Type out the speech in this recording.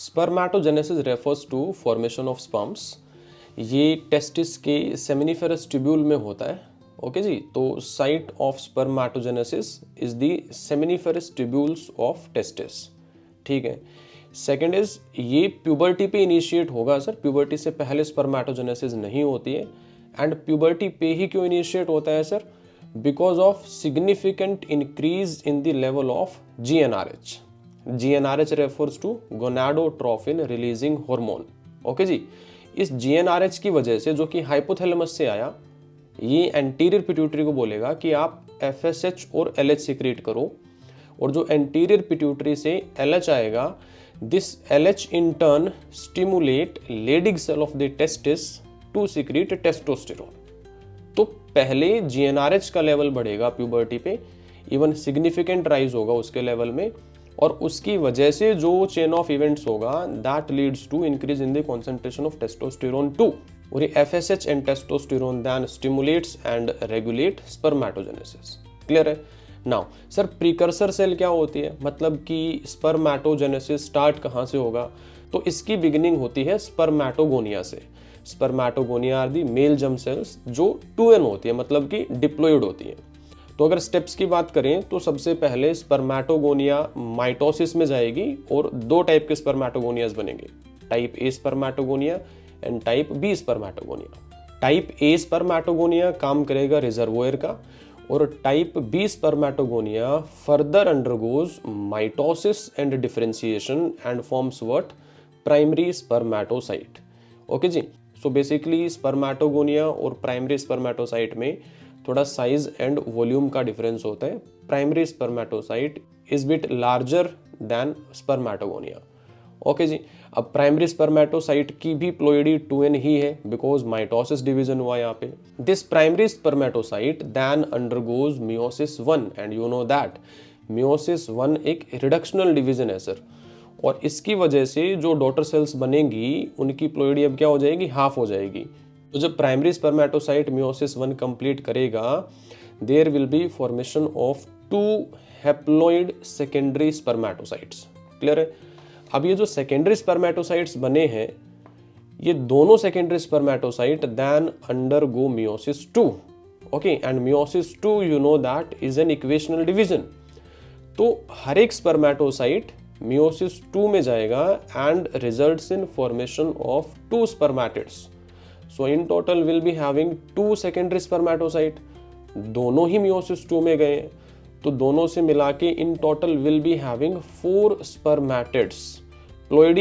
Spermatogenesis refers to formation of sperms. ये testis के seminiferous tubule में होता है। ओके जी, तो site of spermatogenesis is the seminiferous tubules of testis. ठीक है। सेकंड इज ये प्यूबर्टी पे इनिशिएट होगा सर, प्यूबर्टी से पहले स्पर्मेटोजेनेसिस नहीं होती है। एंड प्यूबर्टी पे ही क्यों इनिशिएट होता है sir? Because of significant increase in the level of GnRH। GnRH refers to gonadotrophin releasing hormone. Okay जी, इस GnRH की वजह से, जो कि हाइपोथैलेमस से आया, ये एंटीरियर पिट्यूटरी को बोलेगा कि आप FSH और LH सीक्रेट करो, और जो एंटीरियर पिट्यूटरी से LH आएगा, this LH in turn stimulate Leydig cell of the testis to secrete testosterone। तो पहले GnRH का लेवल बढ़ेगा प्यूबर्टी पे, इवन सिग्निफिकेंट राइज होगा उसके लेवल में, और उसकी वजह से जो चेन ऑफ इवेंट्स होगा that leads to increase in the concentration of testosterone 2। और ये FSH and testosterone then stimulates and regulate spermatogenesis. Clear है? नाउ सर, प्रीकर्सर सेल क्या होती है, मतलब कि स्पर्मेटोजेनेसिस स्टार्ट कहाँ से होगा? तो इसकी बिगिनिंग होती है स्पर्मेटोगोनिया से। Spermatogonia are the male germ cells जो 2n होती है, मतलब कि डिप्लॉइड होती है। तो अगर स्टेप्स की बात करें तो सबसे पहले स्पर्मेटोगोनिया माइटोसिस में जाएगी और दो टाइप के स्पर्मेटोगोनियाज बनेंगे, type A spermatogonia and type B spermatogonia. Type A spermatogonia काम करेगा रिजर्वोयर का, और type B spermatogonia further undergoes mitosis and differentiation and forms what? Primary spermatocyte. Okay जी, सो बेसिकली स्पर्मेटोगोनिया और प्राइमरी स्पर्मेटोसाइट में थोड़ा size and volume का difference होता है। Primary spermatocyte is bit larger than spermatogonia. Okay जी, अब primary spermatocyte की भी प्लोइडी 2n ही है, बिकॉज माइटोसिस डिवीजन हुआ यहाँ पे। This primary spermatocyte then undergoes meiosis 1, and you know that meiosis 1 एक रिडक्शनल डिवीजन है सर, और इसकी वजह से जो डॉटर सेल्स बनेंगी उनकी प्लोइडी अब क्या हो जाएगी? हाफ हो जाएगी। तो जब प्राइमरी स्पर्मेटोसाइट मियोसिस 1 कंप्लीट करेगा, there will be formation of 2 haploid secondary spermatocytes. Clear है? अब ये जो सेकेंडरी स्पर्मेटोसाइट्स बने हैं, ये दोनों secondary spermatocyte then undergo meiosis 2। Okay, and meiosis 2 you know that is an equational division. तो हर एक स्पर्मेटोसाइट मियोसिस 2 में जाएगा and results in formation of 2 spermatids. So in total will be having 2 secondary spermatocyte. दोनों ही meiosis 2 में गए हैं, तो दोनों से मिला के इन total will be having 4 spermatids. Ploidy